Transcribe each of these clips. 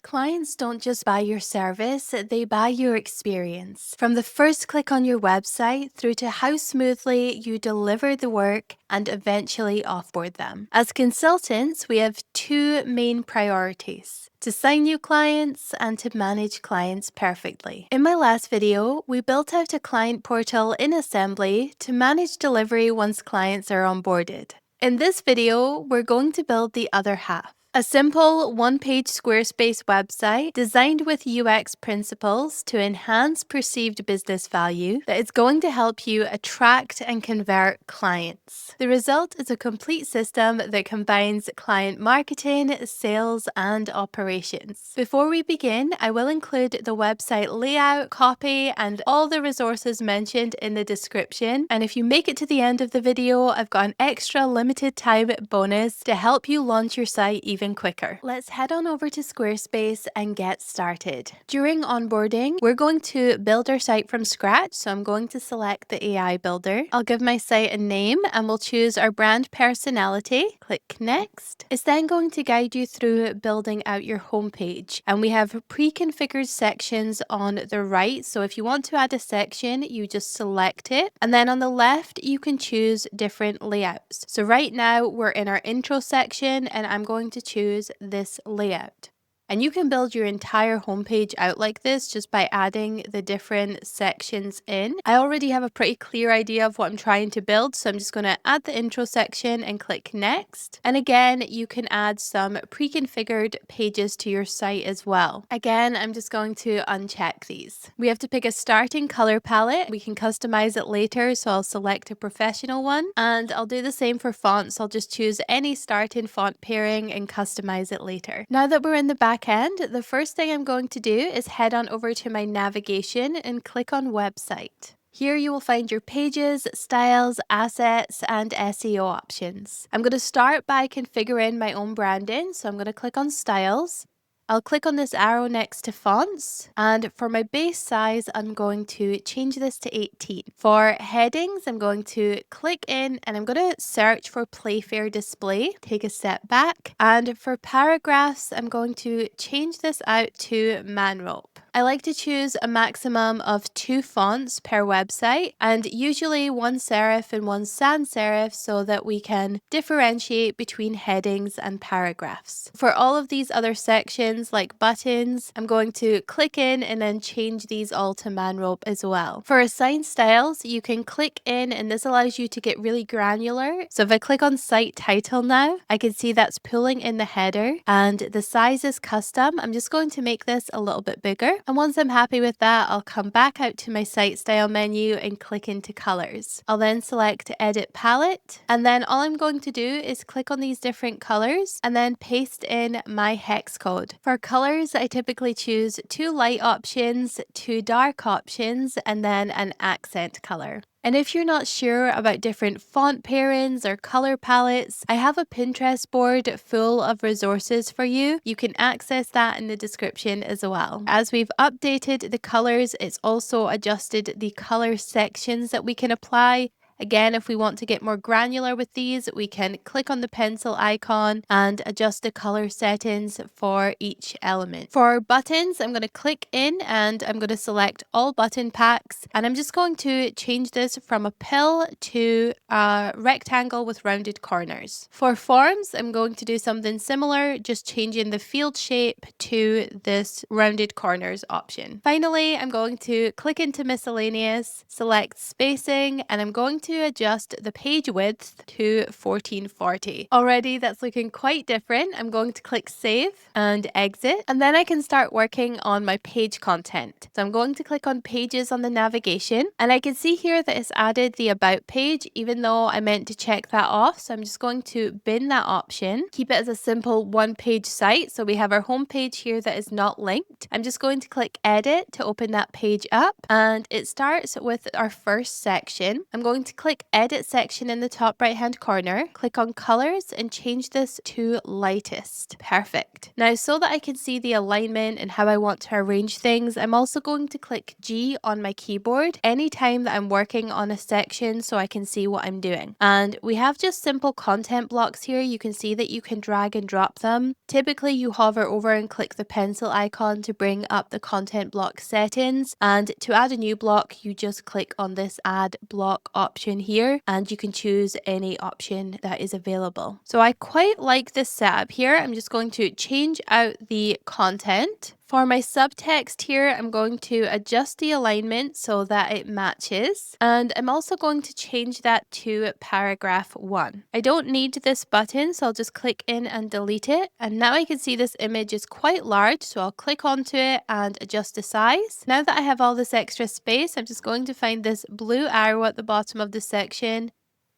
Clients don't just buy your service, they buy your experience. From the first click on your website through to how smoothly you deliver the work and eventually offboard them. As consultants, we have two main priorities: to sign new clients and to manage clients perfectly. In my last video, we built out a client portal in assembly to manage delivery once clients are onboarded. In this video, we're going to build the other half. A simple one-page Squarespace website designed with UX principles to enhance perceived business value that is going to help you attract and convert clients. The result is a complete system that combines client marketing, sales, and operations. Before we begin, I will include the website layout, copy, and all the resources mentioned in the description. And if you make it to the end of the video, I've got an extra limited time bonus to help you launch your site even quicker. Let's head on over to Squarespace and get started. During onboarding, we're going to build our site from scratch, so I'm going to select the AI builder. I'll give my site a name and we'll choose our brand personality. Click next. It's then going to guide you through building out your homepage, and we have pre-configured sections on the right, so if you want to add a section, you just select it, and then on the left you can choose different layouts. So right now we're in our intro section and I'm going to choose this layout. And you can build your entire homepage out like this just by adding the different sections in. I already have a pretty clear idea of what I'm trying to build, so I'm just going to add the intro section and click next. And again, you can add some pre-configured pages to your site as well. Again, I'm just going to uncheck these. We have to pick a starting color palette. We can customize it later, so I'll select a professional one. And I'll do the same for fonts. I'll just choose any starting font pairing and customize it later. Now that we're in the back end, the first thing I'm going to do is head on over to my navigation and click on website. Here you will find your pages, styles, assets, and SEO options. I'm going to start by configuring my own branding, so I'm going to click on styles. I'll click on this arrow next to fonts, and for my base size, I'm going to change this to 18. For headings, I'm going to click in and I'm going to search for Playfair Display, take a step back, and for paragraphs, I'm going to change this out to Manrope. I like to choose a maximum of 2 fonts per website, and usually one serif and one sans serif so that we can differentiate between headings and paragraphs. For all of these other sections, like buttons, I'm going to click in and then change these all to Manrope as well. For assign styles, you can click in and this allows you to get really granular. So if I click on site title now, I can see that's pulling in the header and the size is custom. I'm just going to make this a little bit bigger. And once I'm happy with that, I'll come back out to my site style menu and click into colors. I'll then select edit palette. And then all I'm going to do is click on these different colors and then paste in my hex code. For colors, I typically choose 2 light options, 2 dark options, and then an accent color. And if you're not sure about different font pairings or color palettes, I have a Pinterest board full of resources for you. You can access that in the description as well. As we've updated the colors, it's also adjusted the color sections that we can apply. Again, if we want to get more granular with these, we can click on the pencil icon and adjust the color settings for each element. For buttons, I'm going to click in and I'm going to select all button packs. And I'm just going to change this from a pill to a rectangle with rounded corners. For forms, I'm going to do something similar, just changing the field shape to this rounded corners option. Finally, I'm going to click into miscellaneous, select spacing, and I'm going to adjust the page width to 1440. Already that's looking quite different. I'm going to click save and exit, and then I can start working on my page content. So I'm going to click on pages on the navigation, and I can see here that it's added the about page, even though I meant to check that off. So I'm just going to bin that option, keep it as a simple one-page site. So we have our home page here that is not linked. I'm just going to click edit to open that page up, and it starts with our first section. I'm going to click Edit section in the top right hand corner, click on Colors and change this to Lightest. Perfect. Now, so that I can see the alignment and how I want to arrange things, I'm also going to click G on my keyboard anytime that I'm working on a section so I can see what I'm doing. And we have just simple content blocks here. You can see that you can drag and drop them. Typically, you hover over and click the pencil icon to bring up the content block settings. And to add a new block, you just click on this Add Block option here, and you can choose any option that is available. So I quite like this setup here. I'm just going to change out the content. For my subtext here, I'm going to adjust the alignment so that it matches. And I'm also going to change that to paragraph 1. I don't need this button, so I'll just click in and delete it. And now I can see this image is quite large, so I'll click onto it and adjust the size. Now that I have all this extra space, I'm just going to find this blue arrow at the bottom of the section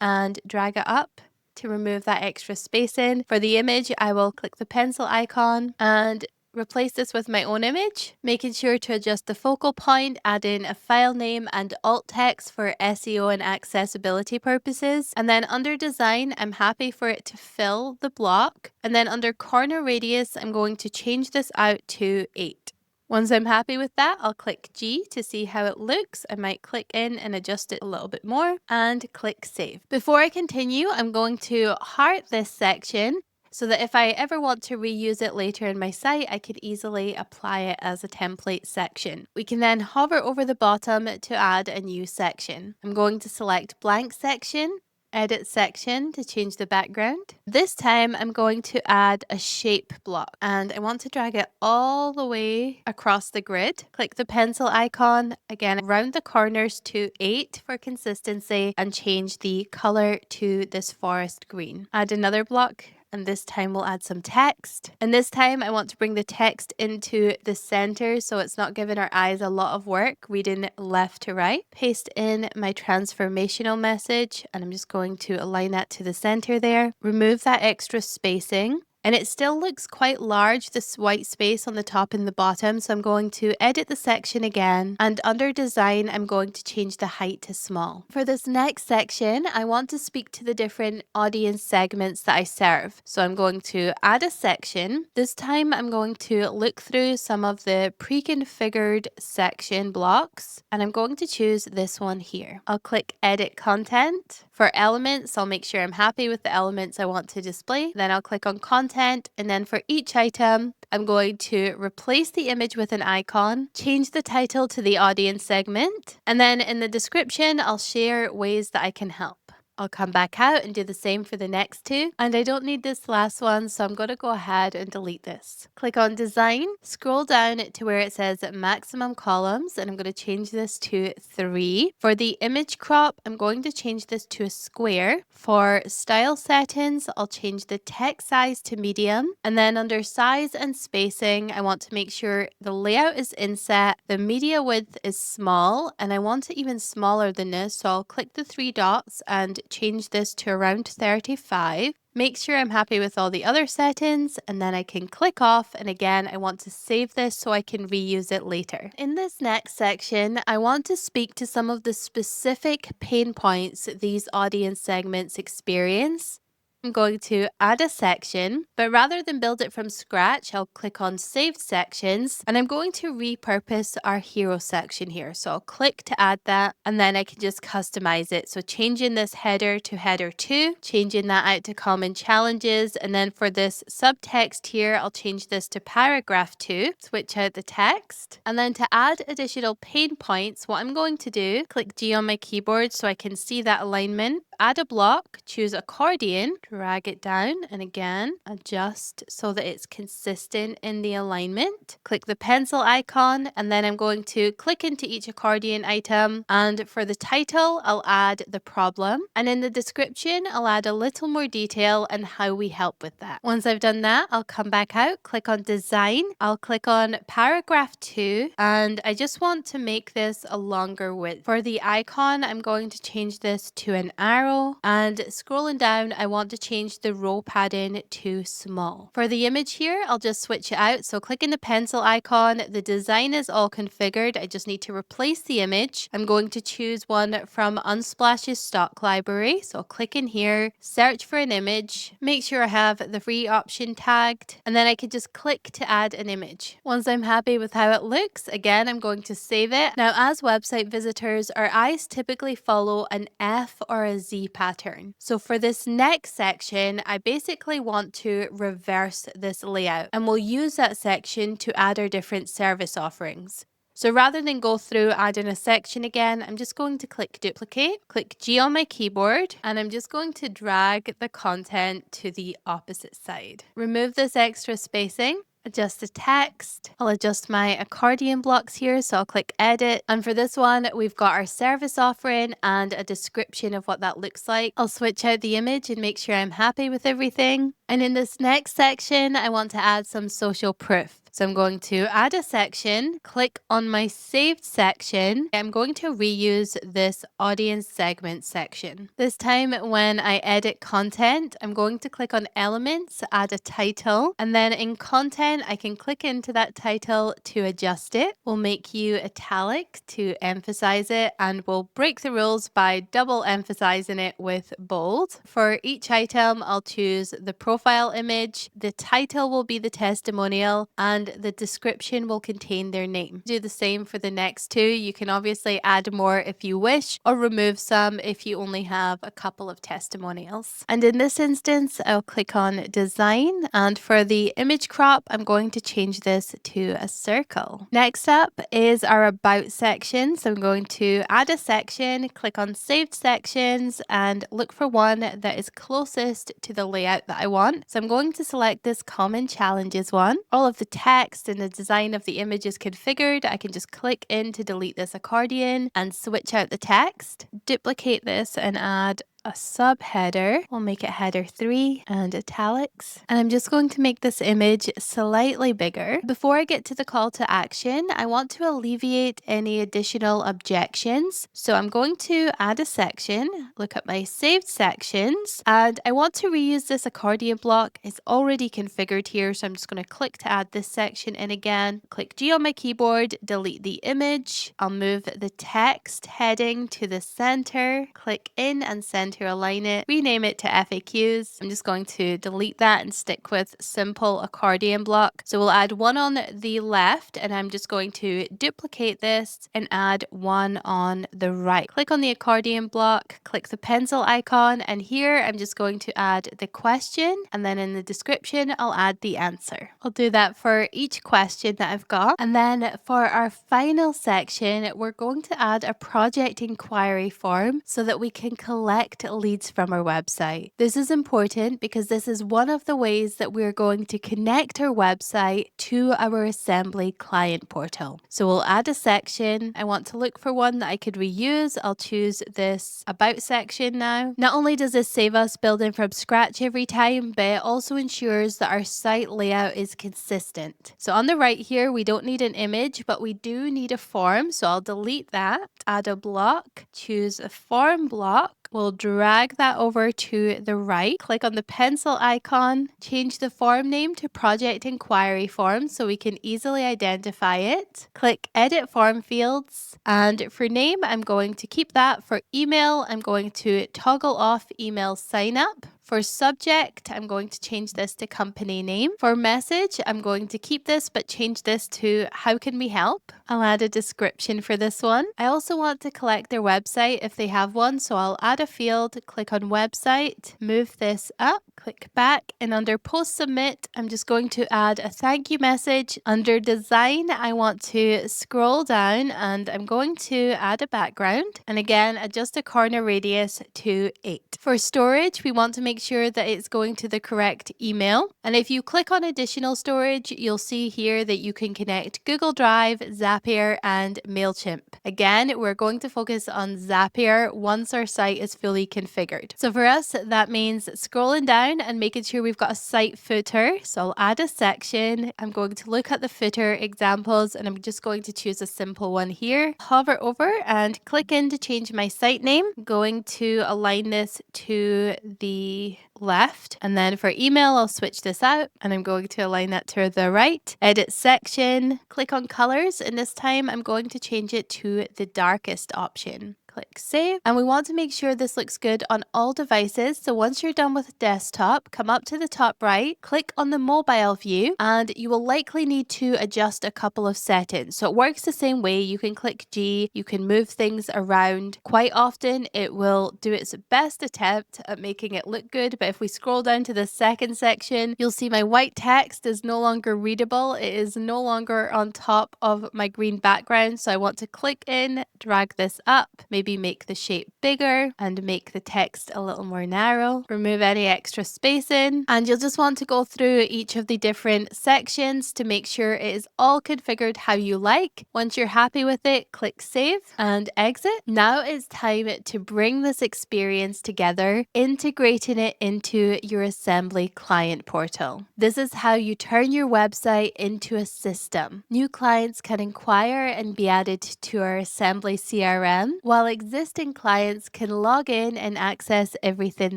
and drag it up to remove that extra space in. For the image, I will click the pencil icon and replace this with my own image, making sure to adjust the focal point, add in a file name and alt text for SEO and accessibility purposes. And then under design, I'm happy for it to fill the block. And then under corner radius, I'm going to change this out to 8. Once I'm happy with that, I'll click G to see how it looks. I might click in and adjust it a little bit more and click Save. Before I continue, I'm going to heart this section so that if I ever want to reuse it later in my site, I could easily apply it as a template section. We can then hover over the bottom to add a new section. I'm going to select blank section, edit section to change the background. This time I'm going to add a shape block and I want to drag it all the way across the grid. Click the pencil icon, again round the corners to 8 for consistency and change the color to this forest green. Add another block. And this time we'll add some text. And this time I want to bring the text into the center so it's not giving our eyes a lot of work reading left to right. Paste in my transformational message and I'm just going to align that to the center there. Remove that extra spacing. And it still looks quite large, this white space on the top and the bottom. So I'm going to edit the section again. And under design, I'm going to change the height to small. For this next section, I want to speak to the different audience segments that I serve. So I'm going to add a section. This time I'm going to look through some of the pre-configured section blocks. And I'm going to choose this one here. I'll click Edit Content. For elements, I'll make sure I'm happy with the elements I want to display. Then I'll click on Content, and then for each item, I'm going to replace the image with an icon, change the title to the audience segment, and then in the description, I'll share ways that I can help. I'll come back out and do the same for the next two. And I don't need this last one, so I'm going to go ahead and delete this. Click on Design, scroll down to where it says Maximum Columns, and I'm going to change this to 3. For the image crop, I'm going to change this to a square. For style settings, I'll change the text size to medium. And then under size and spacing, I want to make sure the layout is inset, the media width is small, and I want it even smaller than this, so I'll click the 3 dots and change this to around 35. Make sure I'm happy with all the other settings and then I can click off, and again I want to save this so I can reuse it later. In this next section, I want to speak to some of the specific pain points these audience segments experience. I'm going to add a section, but rather than build it from scratch, I'll click on Saved Sections, and I'm going to repurpose our hero section here. So I'll click to add that, and then I can just customize it. So changing this header to header 2, changing that out to common challenges, and then for this subtext here, I'll change this to paragraph 2, switch out the text, and then to add additional pain points, what I'm going to do, click G on my keyboard so I can see that alignment, add a block, choose accordion, drag it down, and again adjust so that it's consistent in the alignment. Click the pencil icon, and then I'm going to click into each accordion item, and for the title I'll add the problem, and in the description I'll add a little more detail and how we help with that. Once I've done that, I'll come back out, click on Design, I'll click on paragraph 2, and I just want to make this a longer width. For the icon, I'm going to change this to an arrow, and scrolling down I want to change the row padding to small. For the image here, I'll just switch it out. So clicking the pencil icon, the design is all configured. I just need to replace the image. I'm going to choose one from Unsplash's stock library. So I'll click in here, search for an image, make sure I have the free option tagged, and then I can just click to add an image. Once I'm happy with how it looks, again, I'm going to save it. Now, as website visitors, our eyes typically follow an F or a Z pattern. So for this next section, I basically want to reverse this layout, and we'll use that section to add our different service offerings. So rather than go through adding a section again, I'm just going to click duplicate, click G on my keyboard, and I'm just going to drag the content to the opposite side. Remove this extra spacing. Adjust the text. I'll adjust my accordion blocks here, so I'll click edit. And for this one, we've got our service offering and a description of what that looks like. I'll switch out the image and make sure I'm happy with everything. And in this next section, I want to add some social proof. So I'm going to add a section, click on my saved section. I'm going to reuse this audience segment section. This time when I edit content, I'm going to click on elements, add a title, and then in content, I can click into that title to adjust it. We'll make you italic to emphasize it, and we'll break the rules by double emphasizing it with bold. For each item, I'll choose the profile image, the title will be the testimonial, and the description will contain their name. Do the same for the next two. You can obviously add more if you wish, or remove some if you only have a couple of testimonials. And in this instance, I'll click on design, and for the image crop, I'm going to change this to a circle. Next up is our about section. So I'm going to add a section, click on saved sections, and look for one that is closest to the layout that I want. So I'm going to select this common challenges one. All of the text and the design of the image is configured. I can just click in to delete this accordion and switch out the text. Duplicate this and add a subheader. We'll make it header 3 and italics. And I'm just going to make this image slightly bigger. Before I get to the call to action, I want to alleviate any additional objections. So I'm going to add a section, look at my saved sections, and I want to reuse this accordion block. It's already configured here, so I'm just going to click to add this section in again. Click G on my keyboard, delete the image. I'll move the text heading to the center, click in and center to align it, rename it to FAQs. I'm just going to delete that and stick with simple accordion block. So we'll add one on the left, and I'm just going to duplicate this and add one on the right. Click on the accordion block, click the pencil icon, and here I'm just going to add the question, and then in the description I'll add the answer. I'll do that for each question that I've got. And then for our final section, we're going to add a project inquiry form so that we can collect leads from our website. This is important because this is one of the ways that we're going to connect our website to our assembly client portal. So we'll add a section. I want to look for one that I could reuse. I'll choose this about section now. Not only does this save us building from scratch every time, but it also ensures that our site layout is consistent. So on the right here, we don't need an image, but we do need a form. So I'll delete that, add a block, choose a form block. We'll drag that over to the right, click on the pencil icon, change the form name to Project Inquiry Form so we can easily identify it. Click Edit Form Fields, and for name, I'm going to keep that. For email, I'm going to toggle off email sign up. For subject, I'm going to change this to company name. For message, I'm going to keep this but change this to how can we help? I'll add a description for this one. I also want to collect their website if they have one, so I'll add a field, click on website, move this up, click back, and under post submit, I'm just going to add a thank you message. Under design, I want to scroll down and I'm going to add a background, and again, adjust the corner radius to 8. For storage, we want to make sure that it's going to the correct email. And if you click on additional storage, you'll see here that you can connect Google Drive, Zapier, and MailChimp. Again, we're going to focus on Zapier once our site is fully configured. So for us, that means scrolling down and making sure we've got a site footer. So I'll add a section. I'm going to look at the footer examples, and I'm just going to choose a simple one here. Hover over and click in to change my site name. I'm going to align this to the the left. And then for email, I'll switch this out and I'm going to align that to the right. Edit section, click on colors, and this time I'm going to change it to the darkest option. Click save, and we want to make sure this looks good on all devices. So once you're done with desktop, come up to the top right, click on the mobile view, and you will likely need to adjust a couple of settings. So it works the same way. You can click G, you can move things around. Quite often it will do its best attempt at making it look good, but if we scroll down to the second section, you'll see my white text is no longer readable. It is no longer on top of my green background. So I want to click in, drag this up, maybe make the shape bigger and make the text a little more narrow. Remove any extra spacing, and you'll just want to go through each of the different sections to make sure it is all configured how you like. Once you're happy with it, click save and exit. Now it's time to bring this experience together, integrating it into your Assembly client portal. This is how you turn your website into a system. New clients can inquire and be added to our Assembly CRM, while existing clients can log in and access everything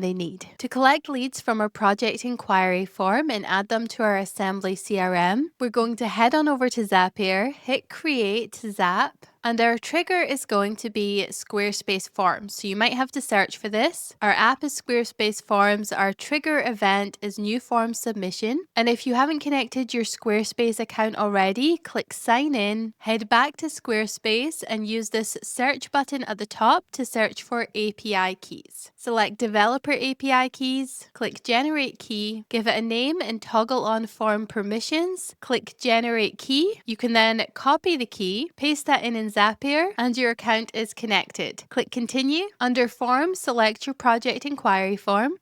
they need. To collect leads from our project inquiry form and add them to our Assembly CRM, we're going to head on over to Zapier, hit Create Zap, and our trigger is going to be Squarespace Forms. So you might have to search for this. Our app is Squarespace Forms. Our trigger event is New Form Submission. And if you haven't connected your Squarespace account already, click Sign In, head back to Squarespace and use this search button at the top to search for API keys. Select Developer API keys, click Generate Key, give it a name and toggle on Form Permissions. Click Generate Key. You can then copy the key, paste that in Zapier, and your account is connected. Click Continue. Under Form, select your project inquiry form.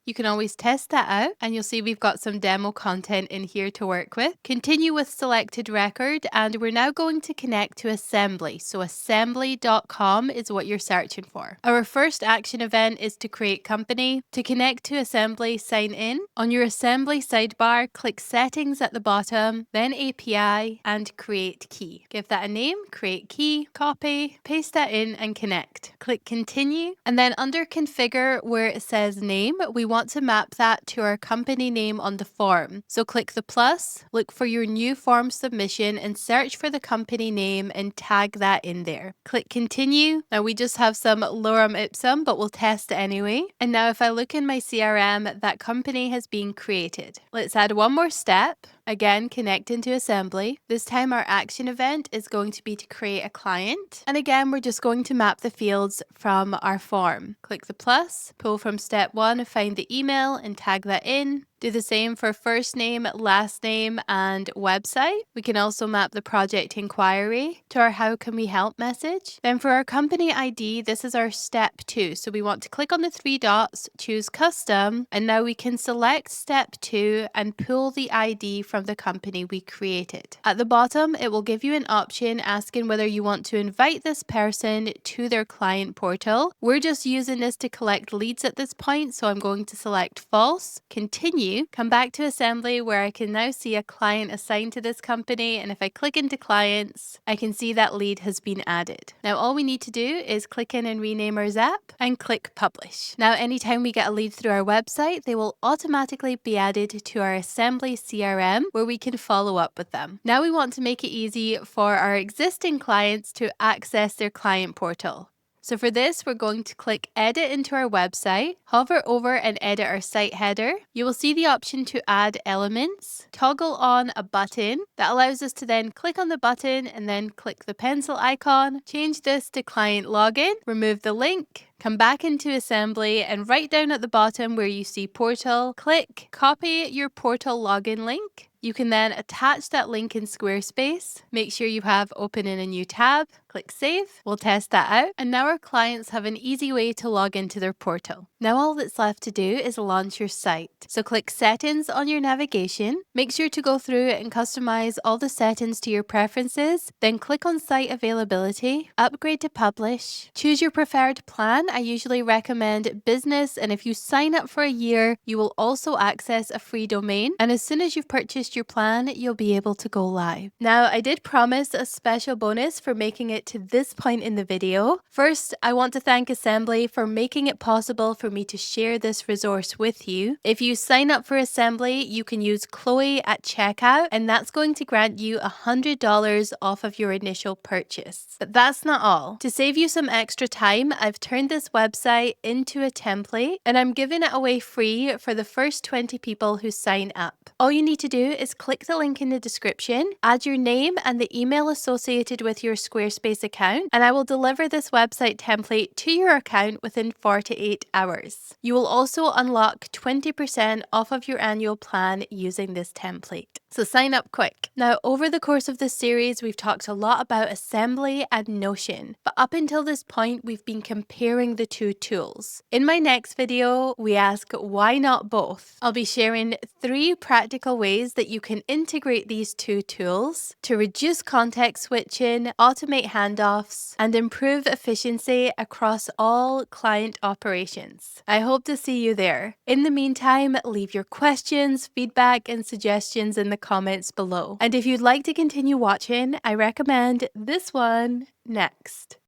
You can always test that out, and you'll see we've got some demo content in here to work with. Continue with selected record, and we're now going to connect to Assembly. So assembly.com is what you're searching for. Our first action event is to create company. To connect to Assembly, sign in. On your Assembly sidebar, click Settings at the bottom, then API, and Create Key. Give that a name, Create Key, copy, paste that in, and connect. Click Continue, and then under Configure, where it says Name, we want to map that to our company name on the form. So click the plus, look for your new form submission and search for the company name and tag that in there. Click Continue. Now we just have some lorem ipsum, but we'll test it anyway. And now if I look in my CRM, that company has been created. Let's add one more step. Again, connect into Assembly. This time our action event is going to be to create a client. And again, we're just going to map the fields from our form. Click the plus, pull from step 1, find the email and tag that in. Do the same for first name, last name, and website. We can also map the project inquiry to our How Can We Help message. Then for our company ID, this is our step 2. So we want to click on the 3 dots, choose custom, and now we can select step 2 and pull the ID from the company we created. At the bottom, it will give you an option asking whether you want to invite this person to their client portal. We're just using this to collect leads at this point, so I'm going to select false, continue, come back to Assembly where I can now see a client assigned to this company, and if I click into clients, I can see that lead has been added. Now all we need to do is click in and rename our Zap and click Publish. Now anytime we get a lead through our website, they will automatically be added to our Assembly CRM where we can follow up with them. Now we want to make it easy for our existing clients to access their client portal. So for this, we're going to click Edit into our website, hover over and edit our site header. You will see the option to add elements, toggle on a button that allows us to then click on the button and then click the pencil icon, change this to client login, remove the link, come back into Assembly and right down at the bottom where you see portal, click copy your portal login link. You can then attach that link in Squarespace. Make sure you have open in a new tab. Click Save. We'll test that out. And now our clients have an easy way to log into their portal. Now all that's left to do is launch your site. So click Settings on your navigation. Make sure to go through and customize all the settings to your preferences. Then click on Site Availability. Upgrade to Publish. Choose your preferred plan. I usually recommend Business, and if you sign up for a year, you will also access a free domain. And as soon as you've purchased your plan, you'll be able to go live. Now, I did promise a special bonus for making it it to this point in the video. First, I want to thank Assembly for making it possible for me to share this resource with you. If you sign up for Assembly, you can use Chloë at checkout, and that's going to grant you $100 off of your initial purchase. But that's not all. To save you some extra time, I've turned this website into a template, and I'm giving it away free for the first 20 people who sign up. All you need to do is click the link in the description, add your name and the email associated with your Squarespace account, and I will deliver this website template to your account within 48 hours. You will also unlock 20% off of your annual plan using this template. So sign up quick. Now, over the course of this series, we've talked a lot about Assembly and Notion, but up until this point, we've been comparing the two tools. In my next video, we ask why not both? I'll be sharing 3 practical ways that you can integrate these two tools to reduce context switching, automate handoffs, and improve efficiency across all client operations. I hope to see you there. In the meantime, leave your questions, feedback, and suggestions in the comments below. And if you'd like to continue watching, I recommend this one next.